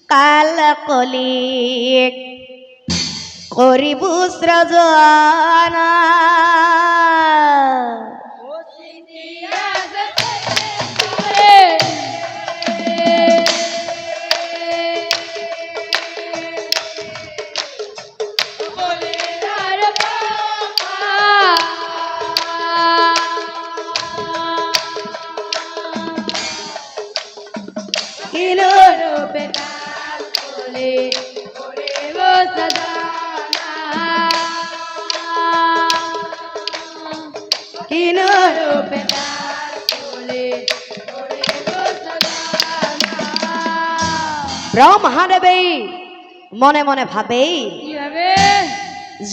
কাল কলি কৰিবু সৃজনা ব্ৰহ্মাদেবী মনে মনে ভাবে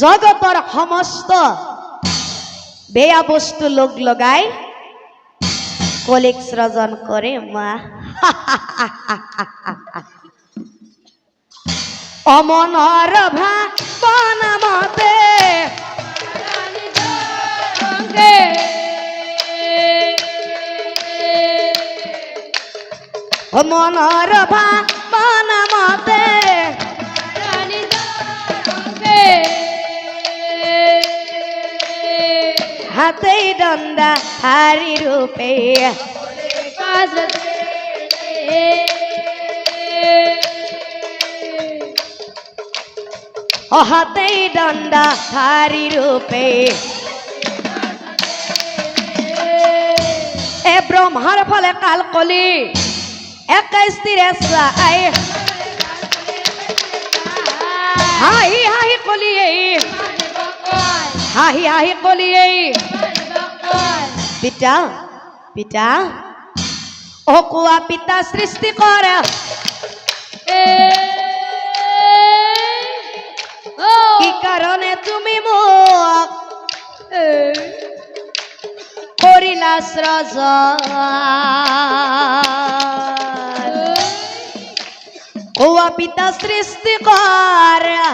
জগতৰ সমস্ত বেয়া বস্তু লগ লগাই কলিক সৃজন কৰে মা অমনৰ ভাৱনামতে অমনৰ ভাৱনামতে হাতে দণ্ডা হাৰি ৰূপে হাতে দণ্ডা হাৰি ৰূপে এ ব্ৰহ্মাৰ ফলে কাল কলি 21 চাই হাঁহি হাঁহি কলিয়ে হাঁহি হাঁহি কলিয়ে পিতা পিতা ও কোৱা পিতা সৃষ্টি কৰা কি কাৰণে তুমি মোক কৰিলা সৃজন কোৱা পিতা সৃষ্টি কৰা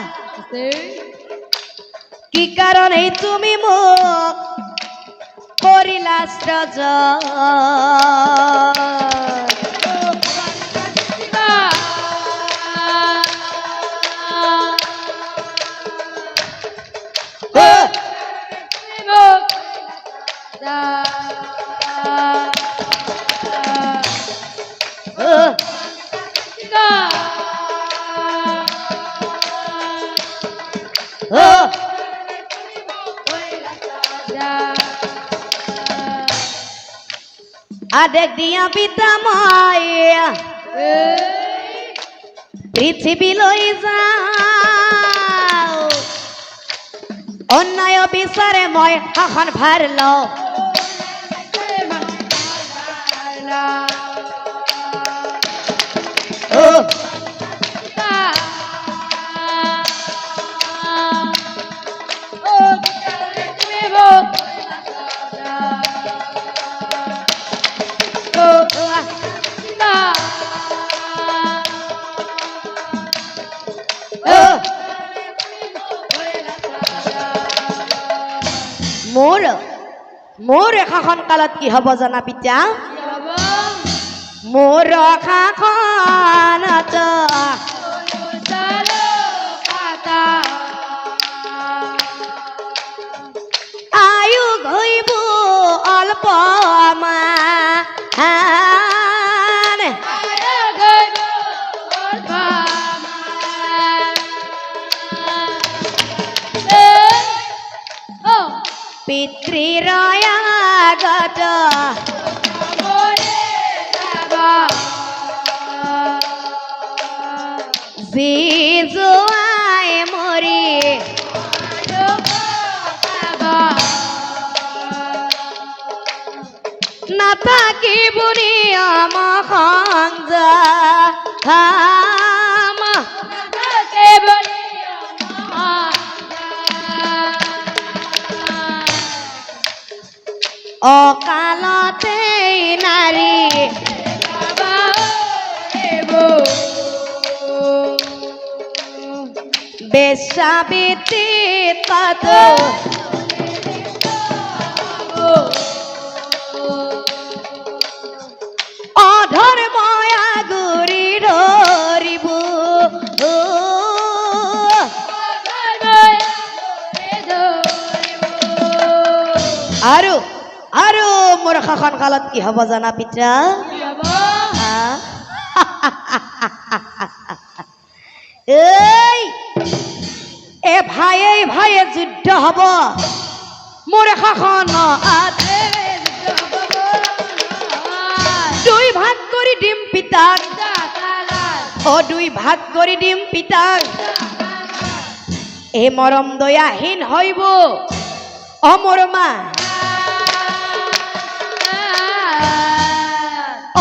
কি কাৰণে তুমি মোক কৰিলা সৃজন আদেশ দিয়া পিতা মই পৃথিৱীলৈ যাওঁ অন্যায় বিচাৰে মই শাসন ভাৰ লওঁ মোৰ শাসন কালত কি হব জানা পিতা মোৰ শাসনত আয়ু ঘইব অল্প পিতৃৰয়াগত যি যোৱাই মৰি নাথাকিব নিয়ম সংযম অকালতে নাৰী বেশ্যাবৃত্তি কত অধৰ্ময়া গুৰি আৰু আৰু মোৰ শাসন কালত কি হ'ব জানা পিতা এই ভাইয়ে যুদ্ধ হ'ব মোৰ শাসন দুই ভাগ কৰি দিম পিতাক দুই ভাগ কৰি দিম পিতাক এই মৰম দয়াহীন হইব অমৰমা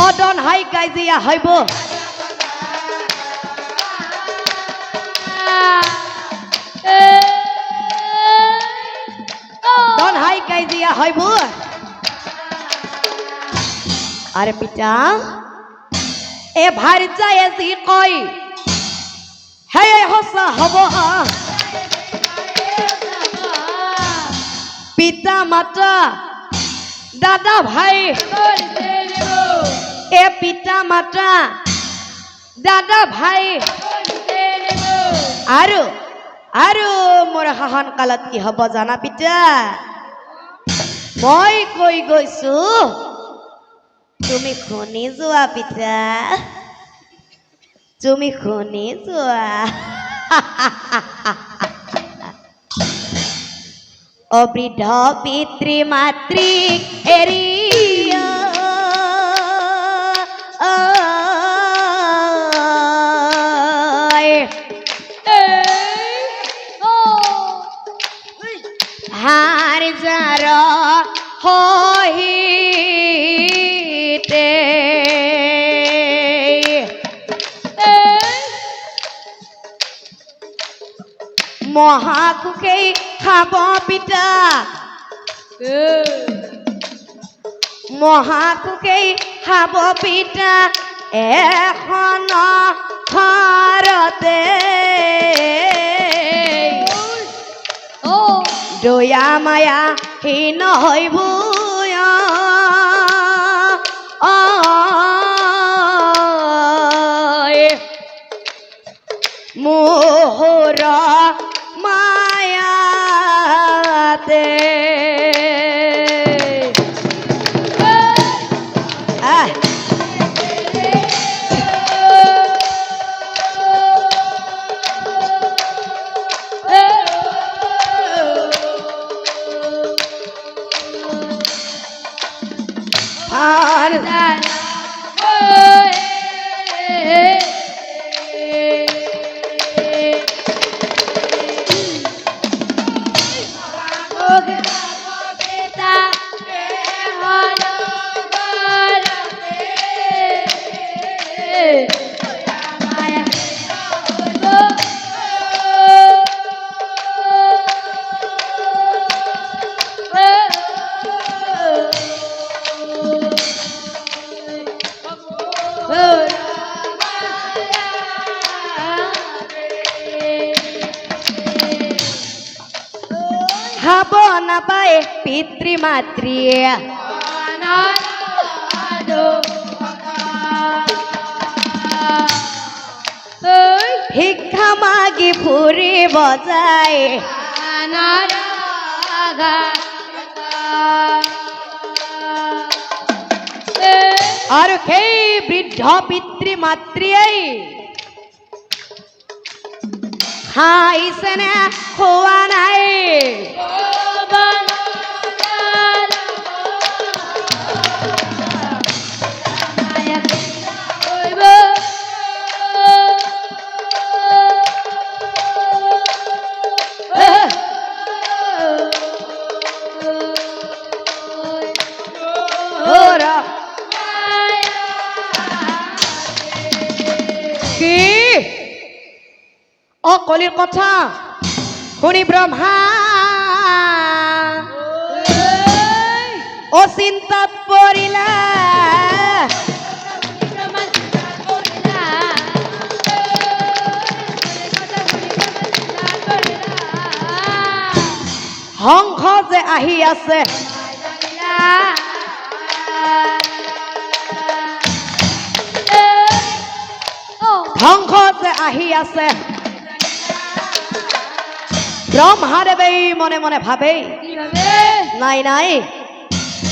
অদন হাই কাজিয়া হইব দন হাই কাজিয়া হইব আরে পিতা এ ভাই যায় যি কয় হে সঁচা হব পিতা মাতা দাদা ভাই এ পিতা মাতা দাদা ভাই আৰু আৰু মোৰ শাসন কালত কি হ'ব জানা পিতা মই কৈ গৈছো তুমি শুনি যোৱা পিতা তুমি শুনি যোৱা অবৃদ্ধ পিতৃ মাতৃক এৰি হাৰ যাৰ হহিতে মহাকুকেই খাব পিতা মহাকুকেই খাব পিতা এখন ঘৰতে দয়া মায়া হীন হইব মোহৰ মায়াতে খাব নাপায় পিতৃ মাতৃ শিক্ষা মাগি ফুৰিব যায় আৰু সেই বৃদ্ধ পিতৃ মাতৃয়ে খাইছে নে খোৱা নাই অকলিৰ কথা শুনি ব্ৰহ্মা অচিন্তাত পৰিলা হংস যে আহি আছে হংস যে আহি আছে ব্ৰহ্মাদেৱে মনে মনে ভাবে নাই নাই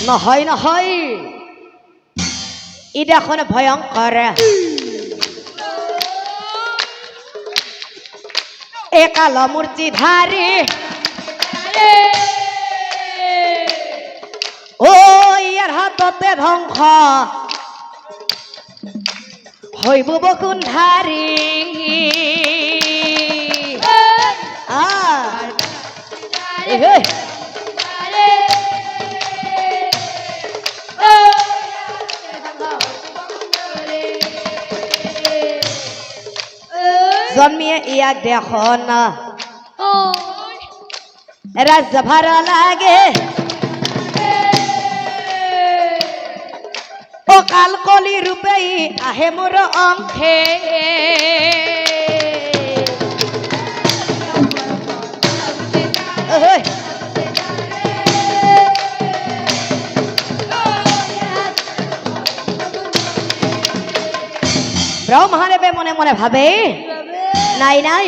নহয় নহয় ই দেখোন ভয়ংকৰ এ কাল মূৰ্তিধাৰী ও ইয়াৰ হাততে ধ্বংস হইব বসুন্ধাৰী জন্মিয়ে ইয়াক দেখোন ৰাজ্য ভাৰ লাগে ও কাল কলি ৰূপে আহে মোৰ অংশে ব্ৰহ্মাদেৱে মনে মনে ভাবে নাই নাই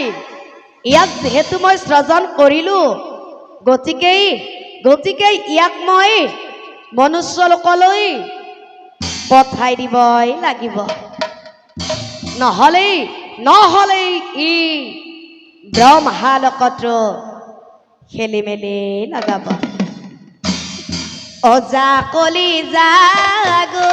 ইয়াক যেহেতু মই সৃজন কৰিলো গতিকে ইয়াক মই মনুষ্য লোকলৈ পঠাই দিবই লাগিব নহ'লে ই ব্ৰহ্মা লোকত খেলি মেলি লগাব অজা কলি জাগো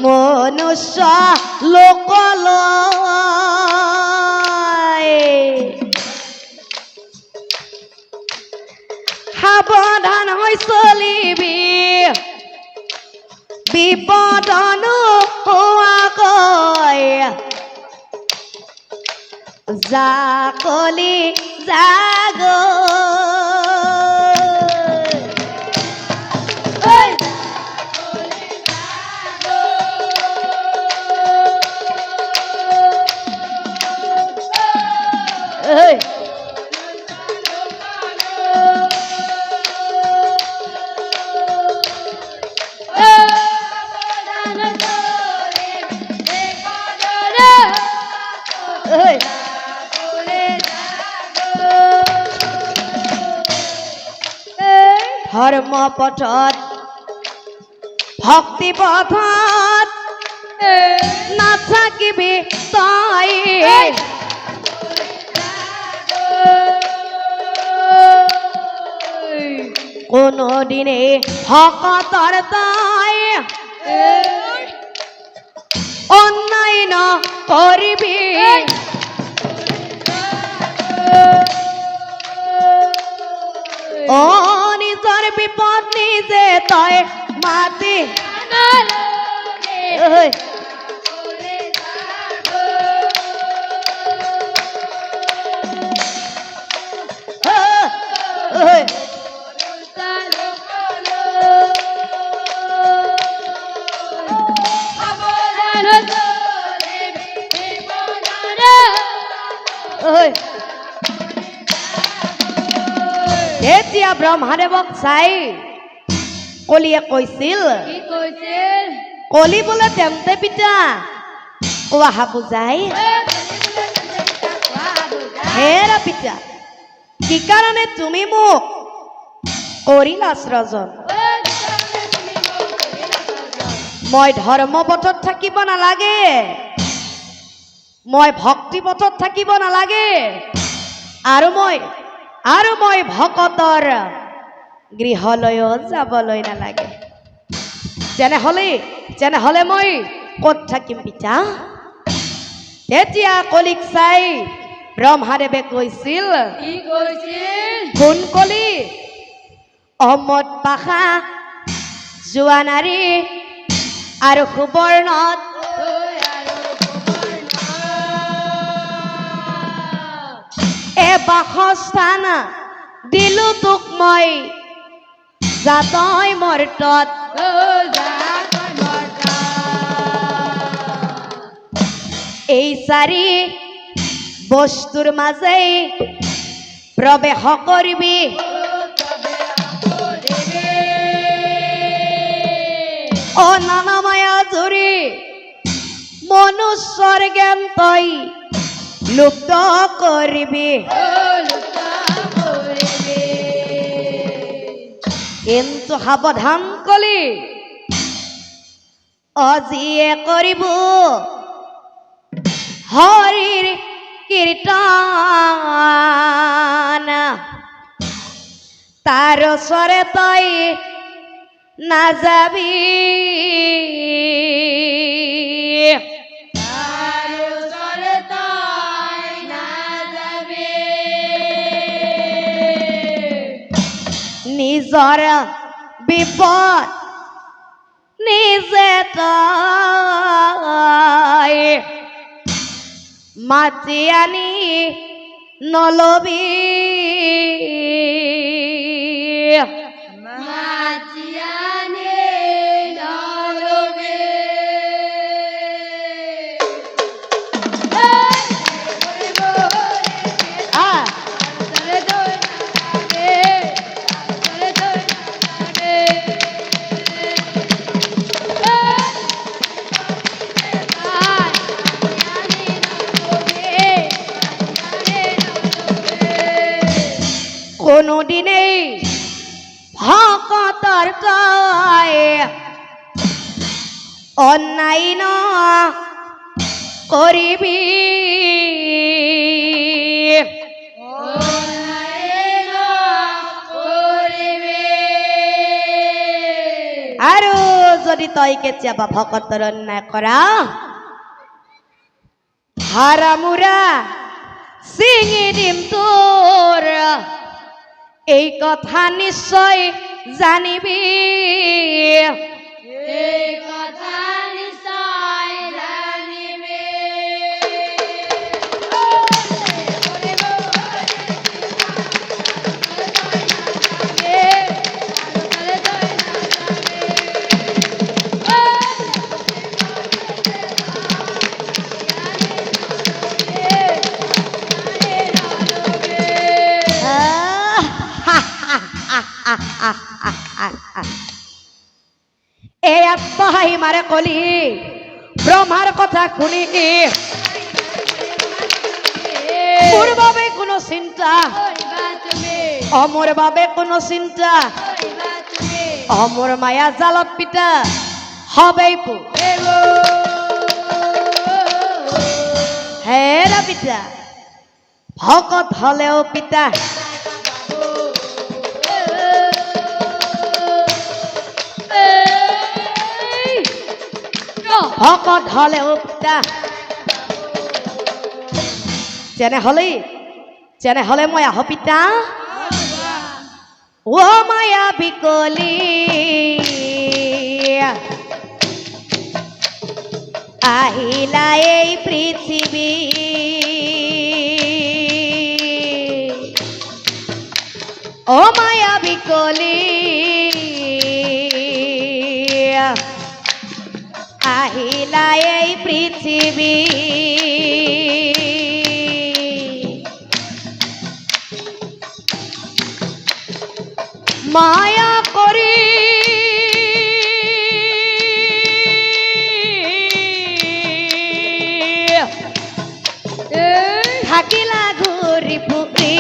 মনুষ্য লোকলৈ সাৱধান হৈ চলিবি বিপদ নোহোৱাকৈ জাকলি জাগো ধৰ্ম পথত ভক্তি পথত নাথাকিবি তই কোনোদিনে ভকতৰ তই অন্যায় নকৰিবি অ নিজৰ বিপদ নিজে তই মাতি এতিয়া ব্ৰহ্মাদেৱক চাই কলিয়ে কৈছিল কলি বোলে তেন্তে পিতা কোৱা বুজাই হেৰা পিতা কি কাৰণে তুমি মোক কৰিলা সৃজন মই ধৰ্ম পথত থাকিব নালাগে মই ভক্তি পথত থাকিব নালাগে আৰু মই ভকতৰ গৃহলৈও যাবলৈ নালাগে যেনেহলে মই ক'ত থাকিম পিতা তেতিয়া কলিক চাই ব্ৰহ্মাদেৱে কৈছিল কোন কলি অমত পাশা যোৱা নাৰী আৰু সুবৰ্ণত বাসস্থান দিলো তোক মই যাতই মৰ্তত এই চাৰি বস্তুৰ মাজে প্ৰৱেশ কৰিবি অ নানা মায়া জুৰি মনুষ্যৰ জ্ঞান তই লুপ্ত কৰিবি কিন্তু সাৱধান কলি অজিয়ে কৰিব হৰিৰ কীৰ্তন তাৰ ওচৰে তই নাযাবি নিজৰ বিপদ নিজে তই মাতি আনি নলবি কোনোদিনেই ভকতৰ তই অন্যায় ন কৰিবি আৰু যদি তই কেতিয়াবা ভকতৰ অন্যায় কৰা হাৰামুৰা ছিঙি দিম তোৰ এই কথা নিশ্চয় জানিবি এই আত্মহাই মাৰে কলি ব্ৰহ্মাৰ কথা শুনি মোৰ বাবে কোনো চিন্তা অমৰ বাবে কোনো চিন্তা অমৰ মায়া জালত পিতা হবেই হেৰা পিতা ভকত হলেও পিতা ভকত হলেও পিতা যেনে মই আহ পিতা ও মায়া বিকলি আহিলা এই পৃথিৱী ও মায়া বিকলি আহিলা এই পৃথিৱী মায়া কৰি থাকিলা ঘূৰি ফুৰি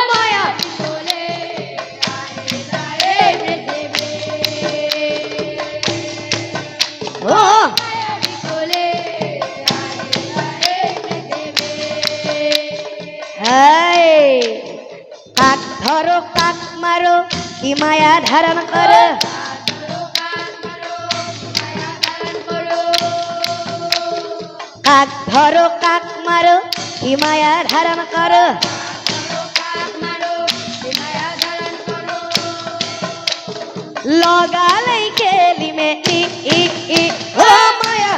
মায়া কাক ধরো কাক মারো কি মায়া ধারণ কর কাক ধরো কাক মারো কি মায়া ধারণ কর লগালেই খেলি মে ও মায়া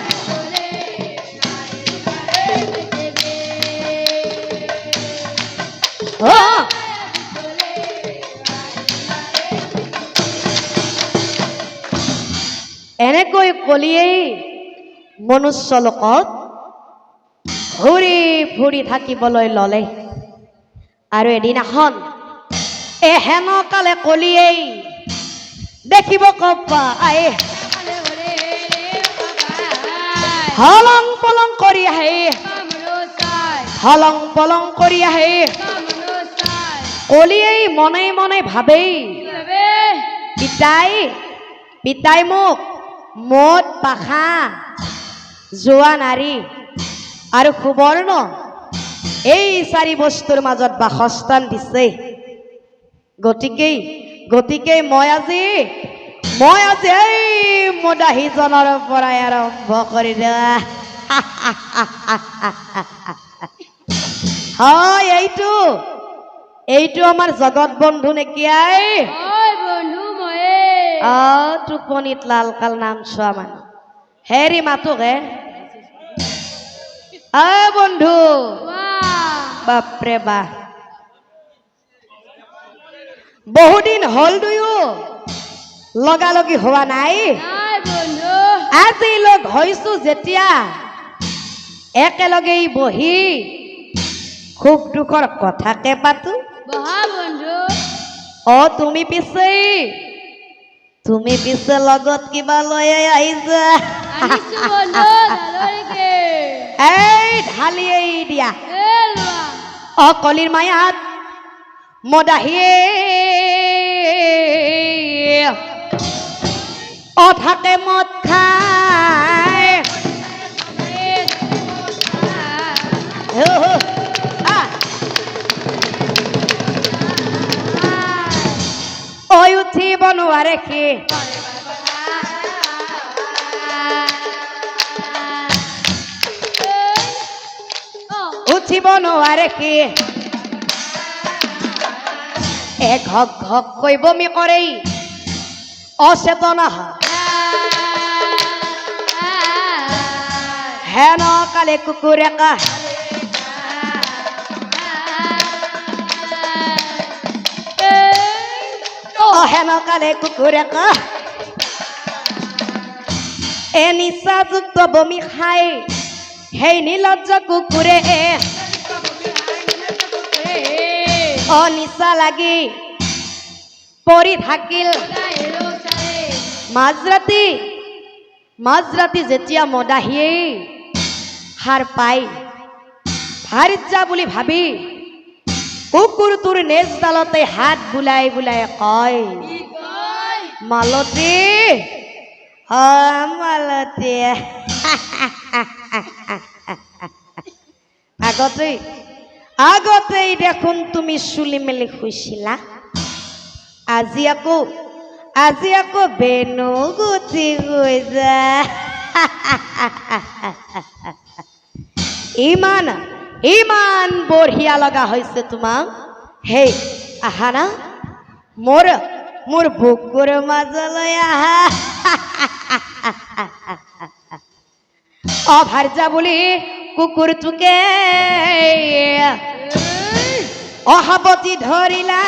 ও এনেকৈ কলিয়েই মনুষ্য লোকত ঘূৰি ফুৰি থাকিবলৈ ললে আৰু এদিনাখন হেন কালে কলিয়েই দেখিব কপাই হলং পলং কৰি আহে হলং পলং কৰি আহে কলিয়েই মনে মনে ভাবেই পিতাই মোক মদ পাখা জোৱা নাৰী আৰু সুবৰ্ণ এই চাৰি বস্তুৰ মাজত বাসস্থান দিছে গতিকে মই আজি এই মদাহীজনৰ পৰাই আৰম্ভ কৰি দিয়া হয় এইটো আমাৰ জগত বন্ধু নেকি টোপনিত লাল কাল নাম চোৱা মানুহ হেৰি মাতো হে বন্ধু বাপৰে বা বহুদিন হল দুয়ো লগালগি হোৱা নাই আজি লগ হৈছো যেতিয়া একেলগেই বহি খুব দুখৰ কথাকে পাতো তুমি পিছে লগত কিবা লৈ আহিছা এই ঢালিয়েই দিয়া কলিৰ মায়াত মদাহীয়ে অধাকে মদ খায় উঠিব নোৱাৰে কি উঠিব নোৱাৰে কি ঘক ঘক কৈ বমি কৰে অচেতন হেন কালে কুকুৰ একা হেন কালে কুকুৰ একা নিচাযুক্ত বমি খাই সেই নীলজ্জ কুকুৰে নিচা লাগি পৰি থাকিল মাজৰাতি যেতিয়া মদাহীয়ে সাৰ পাই ভাৰিজা বুলি ভাবি কুকুৰটোৰ নেজডালতে হাত বুলাই বুলাই কয় মালতী মালতী আগতেই দেখোন তুমি চুলি মেলি শুইছিলা আজি আকৌ বেনু গুচি গৈছা ইমান বঢ়িয়া লগা হৈছে তোমাক হেই আহা না মোৰ বুকুৰ মাজলৈ আহা ভাৰ্যা বুলি কুকুৰটোকে অহাপতি ধৰিলা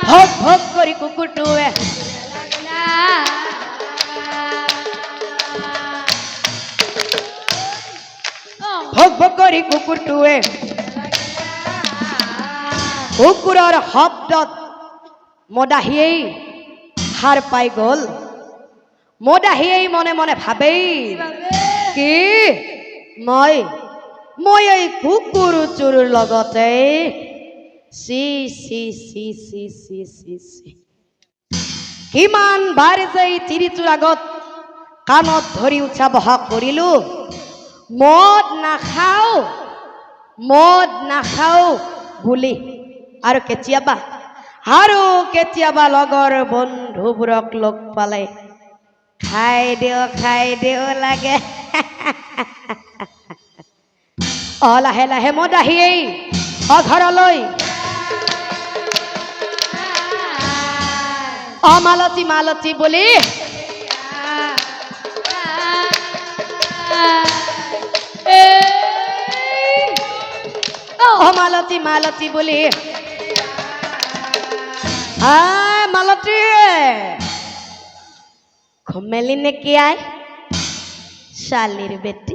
ভোগ ভোগ কৰি কুকুৰটোৱে ভোগ ভোগ কৰি কুকুৰটোৱে কুকুৰৰ শব্দত মদাহীয়েই সাৰ পাই গল মদাহীয়েই মনে মনে ভাবেই কি মই এই কুকুৰটোৰ লগতে কিমান বাৰ যে তিৰিটোৰ আগত কাণত ধৰি উঠা বহা কৰিলো মদ নাখাও বুলি আৰু কেতিয়াবা লগৰ বন্ধুবোৰক লগ পালে খাই দিও লাগে লাহে লাহে মদাহীয়েই ঘৰলৈ মালতী বুলি মালতী বুলি মালতী ঘুমেলি নেকি শালিৰ বেটি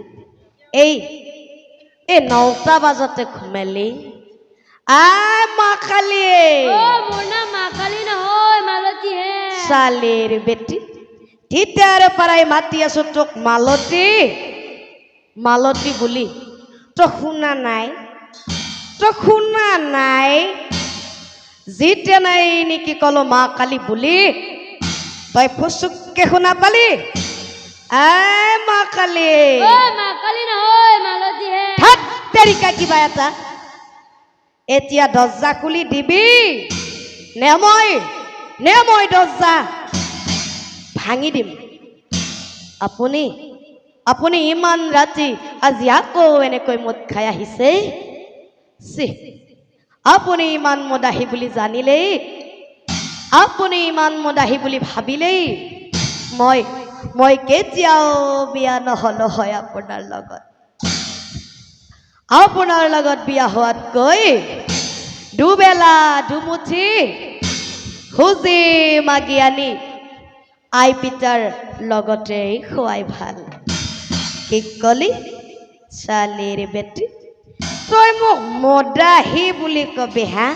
এই 9টা বাজতে ঘুমেলি মাকালি মোৰ নাম মাকালি নহয় মালতী হে শালেৰ বেটি তেতিয়াৰ পৰাই মাতি আছো তোক মালতী মালতী বুলি তই শুনা নাই জিতে নাই নেকি কলো মা কালী বুলি তই ফুচুককে শুনা পালি মা কালী নহয় মালতী হে হাত তেৰিকা কিবা এটা এতিয়া দৰ্জা খুলি দিবি নে মই দৰ্জা ভাঙি দিম আপুনি ইমান ৰাতি আজি আকৌ এনেকৈ মদ খাই আহিছে আপুনি ইমান মদাহী বুলি জানিলেই আপুনি ইমান মদাহী বুলি ভাবিলেই মই কেতিয়াও বিয়া নহলো হয় আপোনাৰ লগত বিয়া হোৱাতকৈ দুবেলা দুমুঠি খুজি মাগি আনি আই পিতাৰ লগতে খুৱাই ভাল কি কলি শালীৰ বেটি তই মোক মদাহী বুলি কবি হা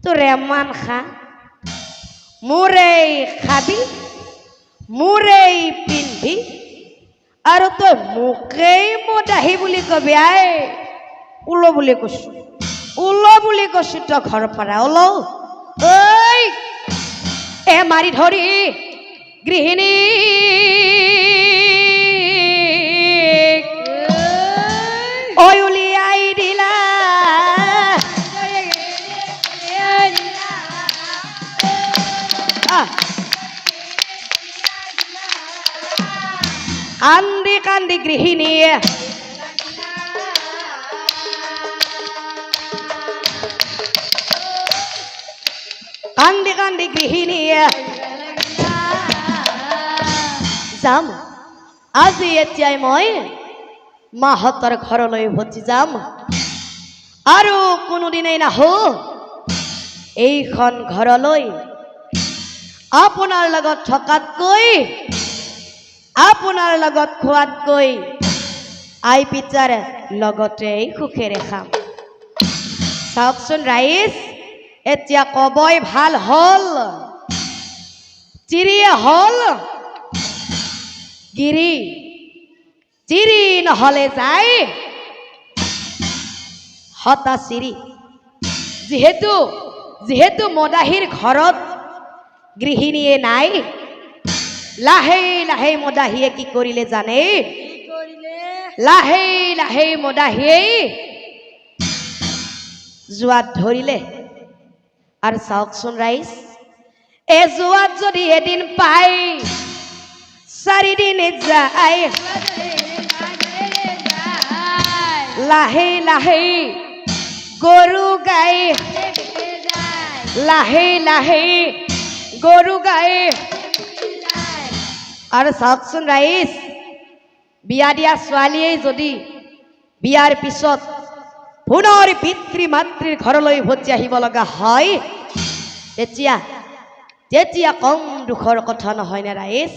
তোৰ এমান খা মোৰেই খাবি মোৰেই পিন্ধি আৰু তই মোকেই মদাহী বুলি কবি ওল বুলি কৈছো তই ঘৰৰ পৰা ওল ঐ এ মাৰি ধৰি গৃহিণী ঐ উলিয়াই দিলা কান্দি কান্দি গৃহিণী কান্দি গৃহিণী যাম আজি এতিয়াই মই মাহঁতৰ ঘৰলৈ উভতি যাম আৰু কোনোদিনেই নাহো এইখন ঘৰলৈ আপোনাৰ লগত থকাতকৈ আপোনাৰ লগত খোৱাতকৈ আই পিতাৰ লগতে সুখেৰে খাম চাওকচোন ৰাইজ এতিয়া কবই ভাল হল চিৰিয়ে হল গিৰি চিৰি নহলে যায় হতা চিৰি যিহেতু মদাহীৰ ঘৰত গৃহিণীয়ে নাই লাহে মদাহীয়ে কি কৰিলে জানে লাহে মদাহীয়ে জোৱাত ধৰিলে আৰু চাওকচোন ৰাইজ এ জোৱাত যদি এদিন পাই 4 দিন যায় লাহে গৰু গাই লাহে গৰু গাই আৰু চাওকচোন ৰাইজ বিয়া দিয়া ছোৱালীয়ে যদি বিয়াৰ পিছত পুনৰ পিতৃ মাতৃৰ ঘৰলৈ উভতি আহিব লগা হয় তেতিয়া কম দুখৰ কথা নহয় নে ৰাইজ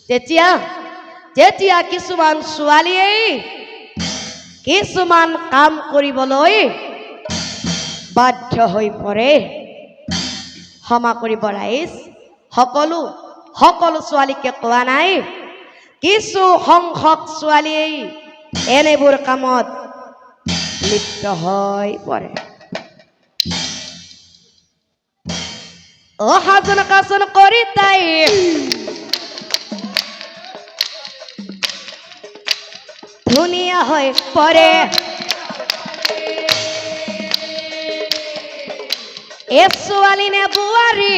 তেতিয়া কিছুমান ছোৱালীয়ে কিছুমান কাম কৰিবলৈ বাধ্য হৈ পৰে ক্ষমা কৰিব ৰাইজ সকলো ছোৱালীকে কোৱা নাই কিছু সংখ্যক ছোৱালীয়ে এনেবোৰ কামত লিপ্ত হৈ পৰে অহাজন কাচন কৰি তাই ধুনীয়া হৈ পৰে এ ছোৱালী নে বোৱাৰী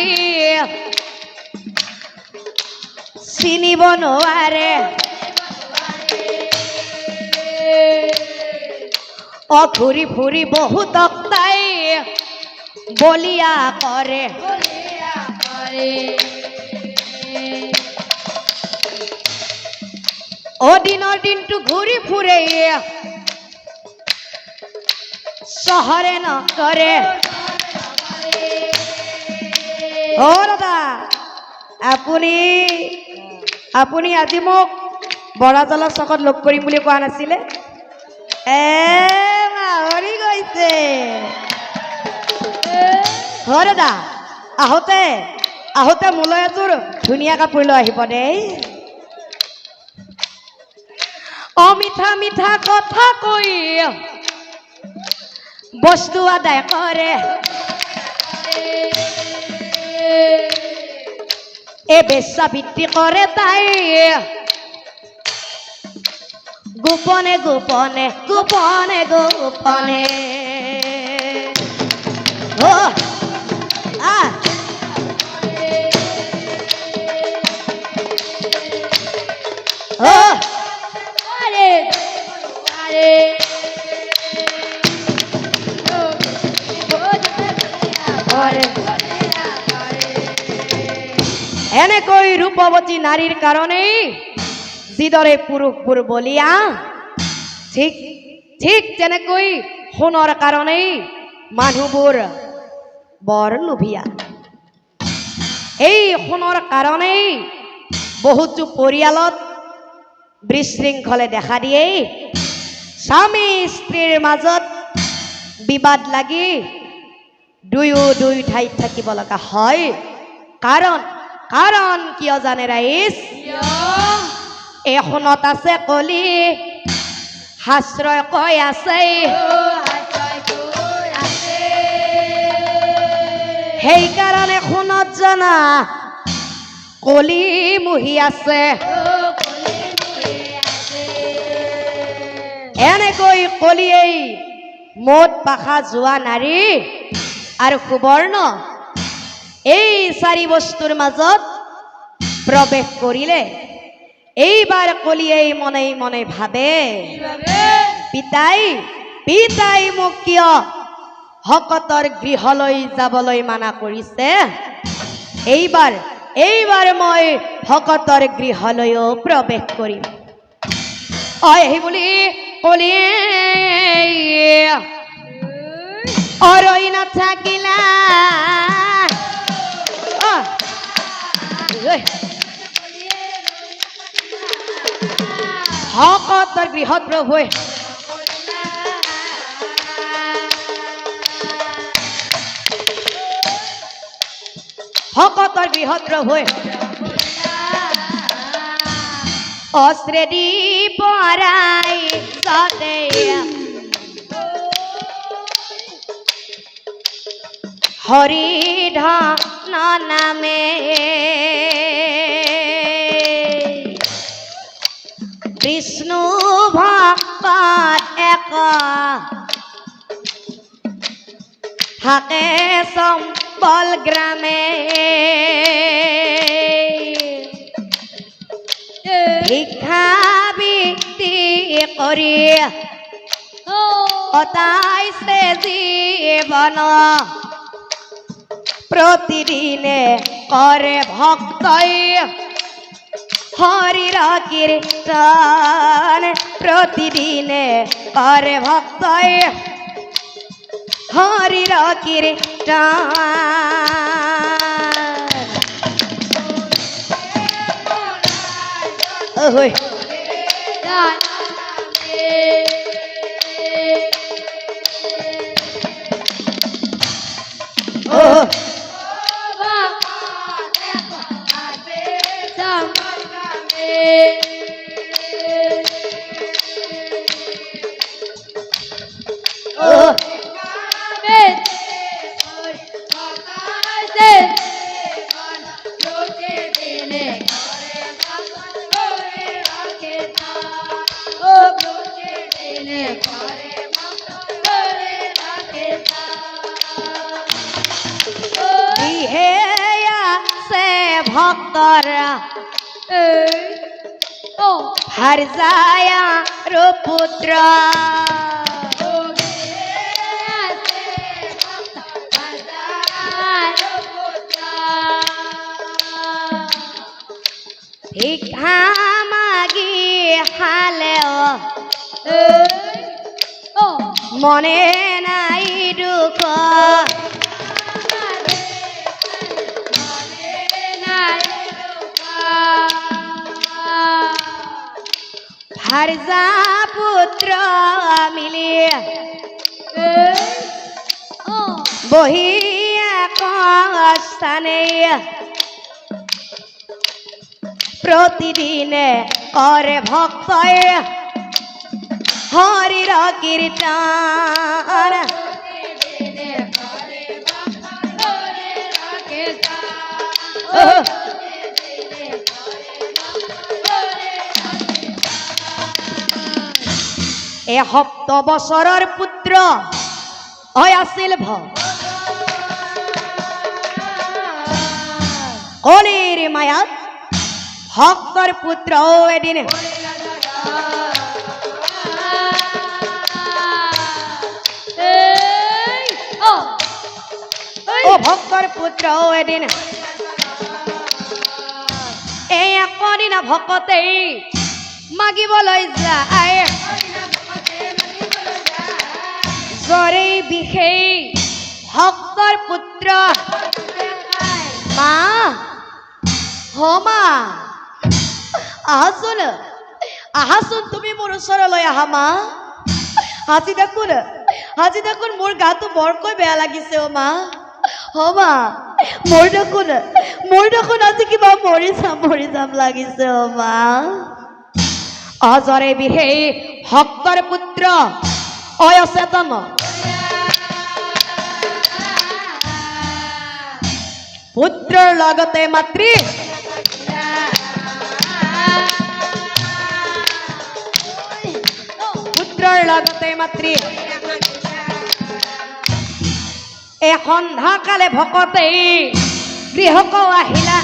চিনিব নোৱাৰে ঘূৰি ফুৰি বহুতক তাই বলিয়া কৰে দিনৰ দিনটো ঘূৰি ফুৰে চহৰে নকৰে দাদা আপুনি আজি মোক বৰাজলা চকত লগ কৰিম বুলি কোৱা নাছিলে মাহৰি গৈছে দাদা আহোঁতে আহোঁতে মোলৈ এযোৰ ধুনীয়া কাপোৰ লৈ আহিব দেই। অমিঠা মিঠা কথা কৈ বস্তু আদায় কৰে, এ বেচা বিক্রি করে তাই গোপনে গোপনে গোপনে গোপনে। ও আ ও আরে আরে এনেকৈ ৰূপৱতী নাৰীৰ কাৰণেই যিদৰে পুৰুষবোৰ বলিয়া, ঠিক ঠিক তেনেকৈ সোণৰ কাৰণেই মানুহবোৰ বৰ লোভীয়া। এই সোণৰ কাৰণেই বহুতো পৰিয়ালত বিশৃংখলে দেখা দিয়ে, স্বামী স্ত্ৰীৰ মাজত বিবাদ লাগি দুয়ো দুই ঠাইত থাকিব লগা হয়। কাৰণ কাৰণ কিয় জানে ৰাইজ? এখনত আছে কলি, হাস্ৰয় কৈ আছে, সেইকাৰণে সোণত জনা কলি মুহি আছে। এনেকৈ কলিয়েই মদ পাখা যোৱা নাৰী আৰু সুবৰ্ণ এই চাৰি বস্তুৰ মাজত প্ৰৱেশ কৰিলে। এইবাৰ কলিয়েই মনে মনে ভাবে, পিতাই পিতাই মোক কিয় ভকতৰ গৃহলৈ যাবলৈ মানা কৰিছে? এইবাৰ এইবাৰ মই ভকতৰ গৃহলৈও প্ৰৱেশ কৰিম। এই বুলি কলিয়ে অৰৈ নাথাকিলা, ভকতৰ গৃহত প্ৰভুৱে ভকতৰ গৃহত প্ৰভুৱে অশ্ৰেদি পৰাই সদে হৰি ধন নামে বিষ্ণু ভকত এক থাকে সম্বল গ্ৰামে। ভিক্ষা বৃত্তি কৰি অতাইছে জীৱন, প্ৰতিদিনে কৰে ভক্তই হৰিৰ কীৰ্তন, প্ৰতিদিনে কৰে ভক্তই হৰিৰ কীৰ্তন। ওই ভক্তৰ হৰ যায় পুত্ৰ, ভিক্ষা মাগি খালেও মনে নাই দুখ, ভাৰ্যা পুত্ৰ মিলি বহি এক স্থানে প্ৰতিদিনে কৰে ভক্তয়ে হৰিৰ কীৰ্তন এ 7 বছৰৰ পুত্ৰ হৈ আছিল কলিৰ মায়াত ভক্তৰ পুত্ৰ এদিন ভক্তৰ পুত্ৰ এদিন এই একদিনা ভকতেই মাগিবলৈ যায় জৰে বিশেষ ভক্তৰ পুত্ৰ মা মা আহাচোন তুমি মোৰ ওচৰলৈ আহা মা আজি দেখোন মোৰ গাটো বৰকৈ বেয়া লাগিছে মা মা মোৰ দেখোন আজি কিবা মৰি যাম লাগিছে মা অজৰে বিশেষ ভক্তৰ পুত্ৰ অচেতন পুত্ৰৰ লগতে মাতৃ এই সন্ধ্যাকালে ভকতেই গৃহক আহিলা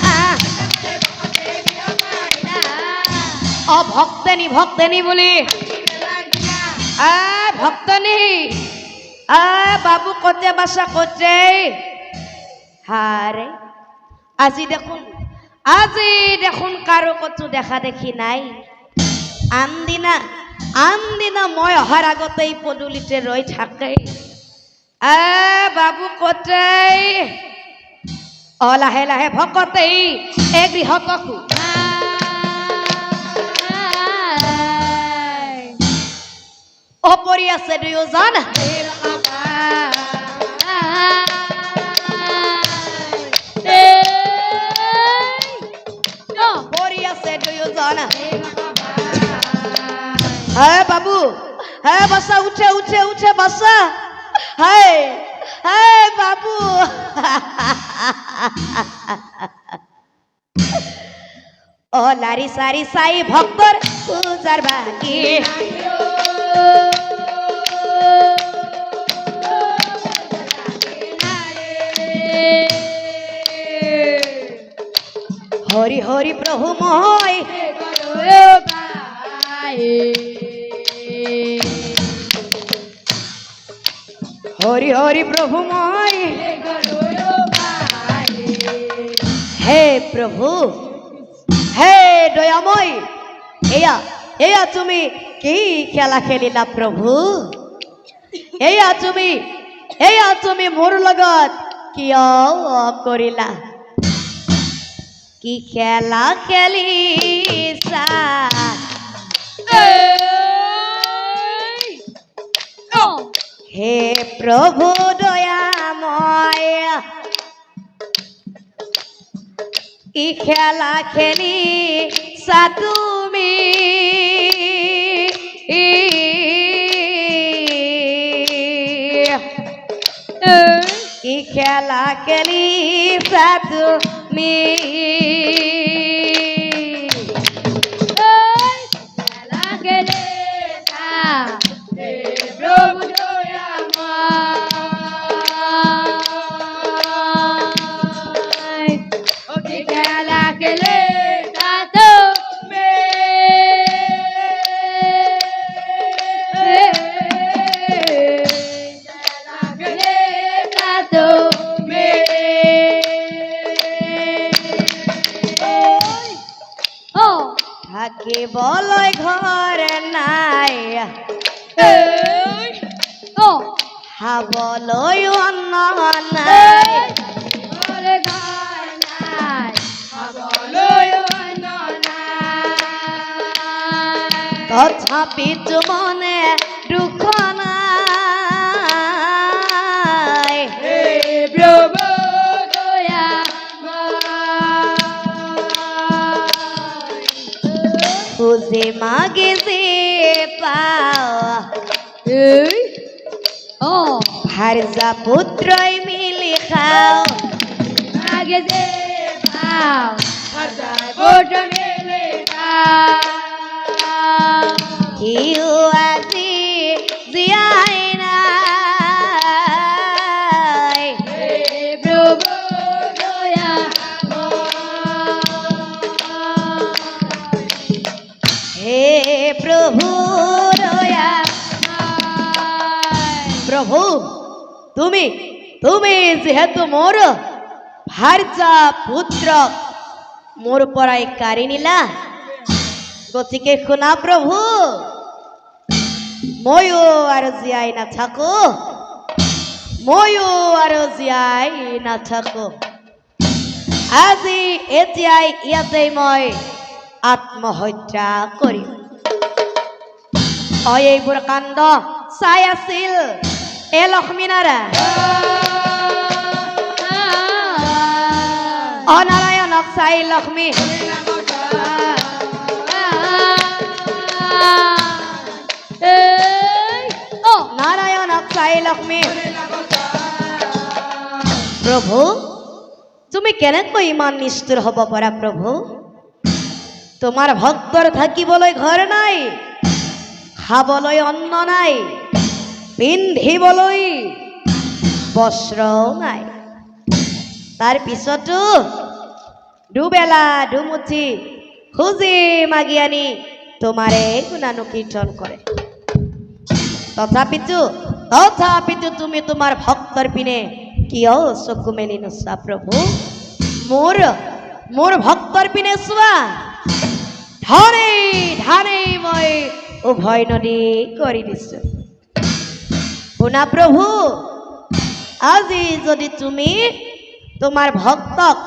ভক্তেনী বুলি ভক্তনী বাবু কতে বাসা কতে হারে আজি দেখোন কারো কতো দেখা দেখি নাই আনদিনা মই অহাৰ আগতেই পদূলিতে ৰৈ থাকে বাবু কতে লাহে লাহে ভকতেই এই গৃহকো পৰি আছে দুয়োজন পৰি আছে দুয়োজন বাবু বাসা উঠে বাসা বাবু লারি সারি সাই ভক্তর পূজার বাকি হরি হরি প্রভু ময় হরি হরি প্রভু ময় হে প্রভু হে দয়াময় এয়া তুমি কি খেলা খেলিলা প্রভু এয়া তুমি মোৰ লগত কিয় কৰিলা কি খেলা খেলিছা হে প্রভু দয়াময় কি খেলা খেলিছা তুমি কি খেলা খেলিছা তুমি থাকিবলৈ ঘৰ নাই খাবলৈ অন্ন নাই তথাপিতো মনে দুখ নাই মাগে যে পাওয়া এই ও ভারজা পুত্রই মিলে খাও আগে যে পাও হাজার গোটা মেলে খাও কেউ আজি জিয়াই নাই হে প্রভু দয়া হে প্রভু দয়া প্রভু তুমি তুমি যেহেতু মোর ভার্যা পুত্র মোর পরাই কারি নিলা গতিকে শুনা প্রভু ময়ো আর জিয়াই না থাকো ময়ো আর জিয়াই না থাকো আজি এতিয়াই ইয়াতেই মই আত্মহত্যা কৰিম এইবোৰ কাণ্ড চাই আছিল এ লক্ষ্মীনাৰায়ণ অনাৰায়ণক চাই লক্ষ্মী নাৰায়ণক চাই লক্ষ্মী প্ৰভু তুমি কেনেকৈ ইমান নিষ্ঠুৰ হ'ব পাৰা প্ৰভু তোমাৰ ভক্তৰ থাকিবলৈ ঘৰ নাই খাবলৈ অন্ন নাই পিন্ধিবলৈ বস্ত্ৰ নাই তাৰ পিছতো দুবেলা দুমুঠি খুজি মাগি আনি তোমাৰে গুণানুকীৰ্তন কৰে তথাপিতো তুমি তোমাৰ ভক্তৰ পিনে কিয় চকু মেলি নোচোৱা প্ৰভু মোৰ ভক্তৰ পিনে চোৱা ধানেই মই উভয় নদী কৰি দিছো শুনা প্ৰভু আজি যদি তুমি তোমাৰ ভক্তক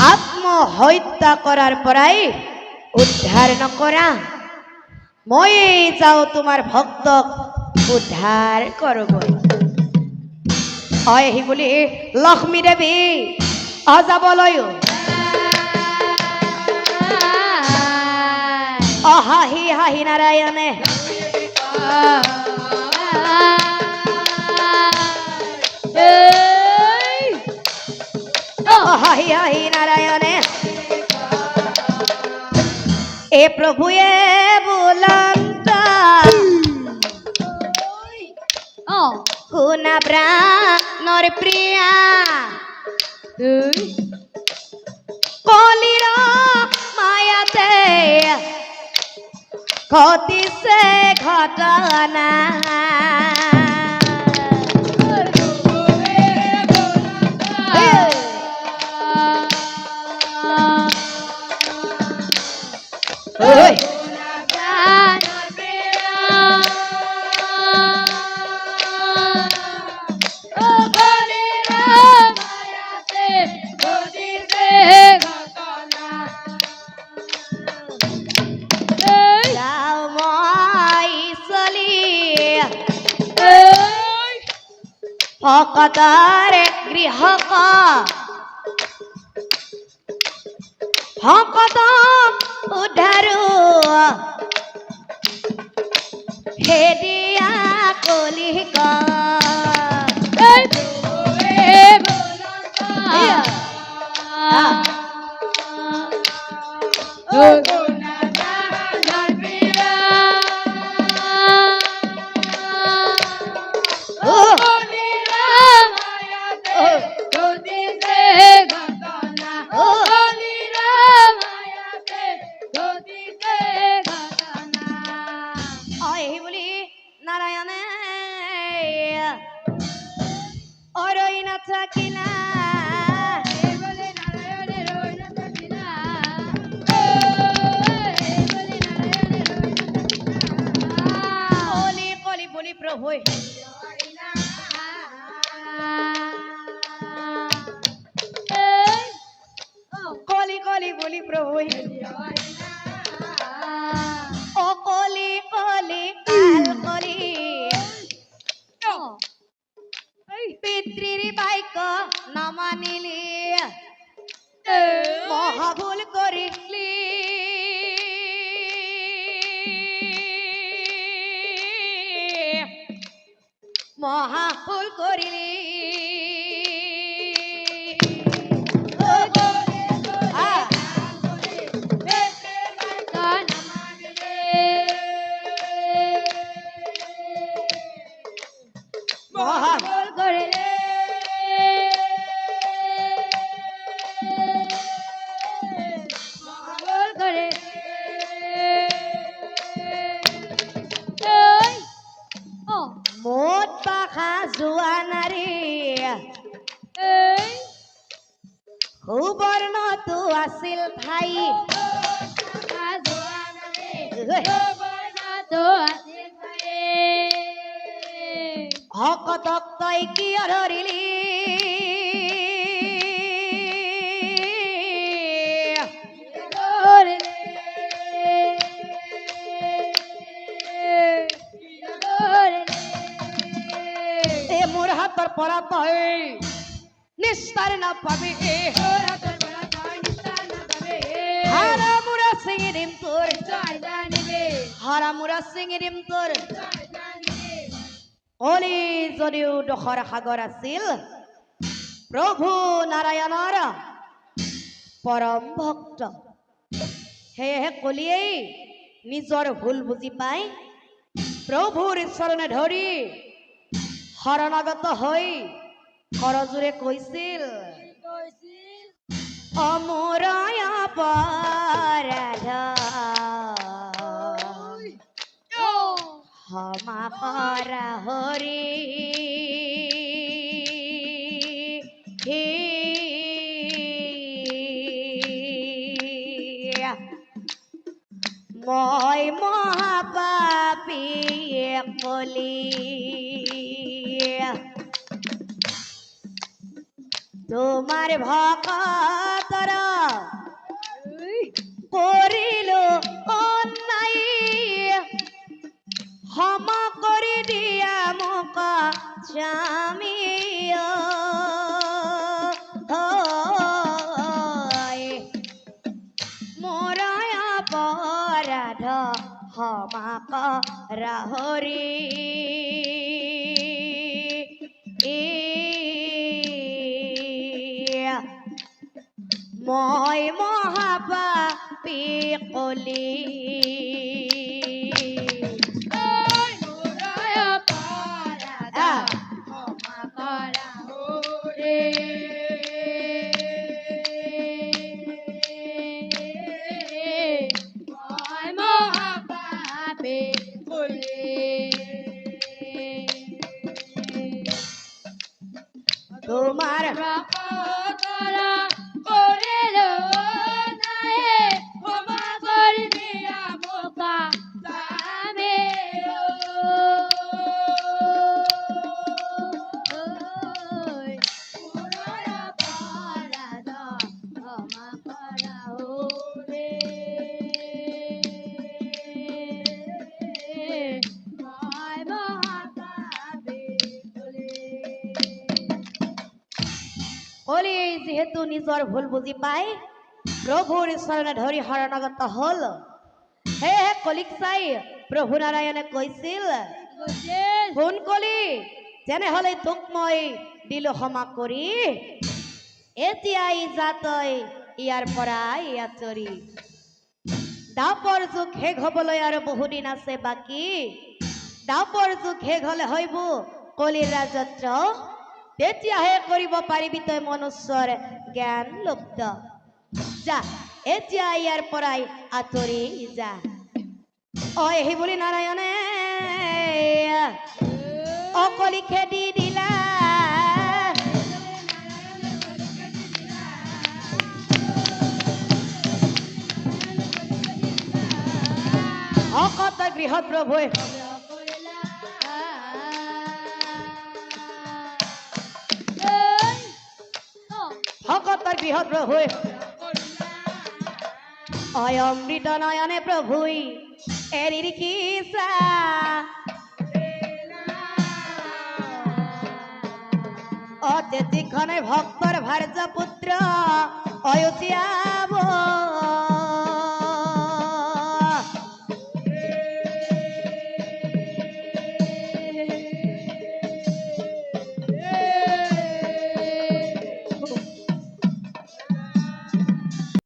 আত্মহত্যা কৰাৰ পৰাই উদ্ধাৰ নকৰা মই যাওঁ তোমাৰ ভক্তক উদ্ধাৰ কৰগৈ এই বুলি লক্ষ্মী দেৱী অযাবলৈ হাঁহি হাঁহি নাৰায়ণে হাঁহি হাঁহি নাৰায়ণে এ প্ৰভুয়ে বুলন্ত শুনা প্ৰাণৰ প্ৰিয়া কলিৰ মায়াতে ঘটিছে ঘটনা ভকতৰ গৃহক ভকত উদ্ধাৰো হে দিয়া কলিক থাকিলা কলি কলি বলি প্ৰভু কলি কলি বলি প্ৰভু ও কলি কলি কাল কৰি পিতৃৰ বাক্য নামানিলি মহাভুল কৰিলি মহাফুল কৰিলি মহাফুল কৰে মহাফুল কৰে ও মোট পাখা যোৱা নাৰী এই সুবৰ্ণটো আছিল ঠাই ভকতক তই কিয় ধৰিলি এই মোৰ হাতৰ পৰা তই নিস্তাৰ নাপাবি হাৰা মুৰা চিঙি দিম তোৰ হাৰা মুৰা চিঙি দিম তোৰ কলি যদিও দুখৰ সাগৰ আছিল প্ৰভু নাৰায়ণৰ পৰম ভক্ত সেয়েহে কলিয়েই নিজৰ ভুল বুজি পাই প্ৰভুৰ চৰণে ধৰি শৰণাগত হৈ কৰজোৰে কৈছিল অমূৰাই অপৰাধ ক্ষমা কৰা হৰি মই মহাপাপী কলি তোমাৰ ভকতৰ কৰিলো অন্যায় ক্ষমা কৰি দিয়া মোক স্বামী মোৰ অপৰাধ ক্ষমা কৰা হৰি মই মহাপাপী কলি তোমাৰ কলি যিহেতু নিজৰ ভুল বুজি পাই প্ৰভুৰ চৰণে ধৰি শৰণাগত হল সেয়েহে কলিক চাই প্ৰভু নাৰায়ণে কৈছিল শুন কলি তেনেহলে তোক মই দিলো ক্ষমা কৰি এতিয়াই যা তই ইয়াৰ পৰা আঁতৰি দাপৰ যুগ শেষ হবলৈ আৰু বহুদিন আছে বাকী দাপৰ যুগ শেষ হলে হইব কলিৰ ৰাজত্ব তেতিয়াহে কৰিব পাৰিবি তই মনুষ্যৰ জ্ঞান লুপ্ত যা এতিয়া ইয়াৰ পৰাই আঁতৰি যা সেই বুলি নাৰায়ণে অকলি খেদি দিলা ভকত গৃহত প্ৰভুৱে ভকতৰ গৃহত প্ৰভুৱে অমৃত নয়নে প্ৰভুই এৰি দেখিছা তেতিক্ষণে ভক্তৰ ভাৰ্য পুত্ৰ অয়োধ্যা